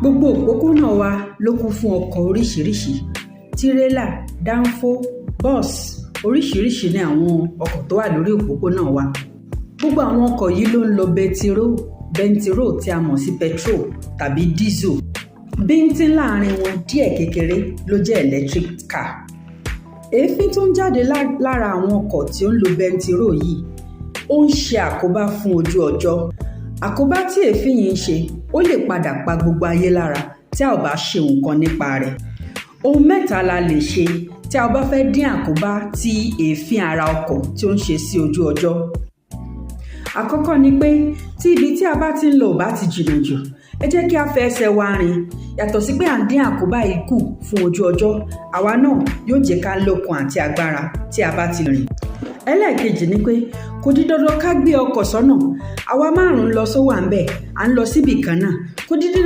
Gbogbo òpópónà wa ló kún fún ọkọ̀ oríṣiríṣi, tirẹ́là, dánfó, bọ́ọ̀sì, oríṣiríṣi ní àwọn ọkọ̀ tó wà lórí òpópónà wa. Gbogbo àwọn ọkọ̀ yìí ló ń lo bẹntiró tí a mọ̀ sí petrol tàbí dísù. Bíntín láàrin wọn díẹ̀ kékeré ló jẹ́ electric car. Èéfín tó ń jáde lára àwọn ọkọ̀ tí ó ń lo bẹntiró yìí ó ń ṣe àkóbá fún ojú ọjọ́. Àkóbá tí èéfín yìí ń ṣe ó lè padà pa gbogbo ayé lára tí a ò bá ṣe nǹkan nípa rẹ̀. Ohun mẹ́ta la lè ṣe tí a bá fẹ́ dín àkóbá tí èéfín ara ọkọ̀ tí ó ń ṣe sí ojú ọjọ́. Àkọ́kọ́ ni pé tí ibi tí a bá ti ń lọ ò bá ti jìnnà jù, ẹ jẹ́ kí a fẹ́ ẹsẹ̀ wa rìn. Yàtọ̀ sí pé à ń dín àkóbá yìí kù fún ojú ọjọ́, àwa náà yóò jẹ́ ká lókun àti agbára tí a bá ti rìn. Ẹlẹ́ẹ̀kejì ni pé kò di dandan ká gbé ọkọ̀ sọ́nà. Àwa 5 lọ sówà ń bẹ̀, à ń lọ síbì kan náà. Kò di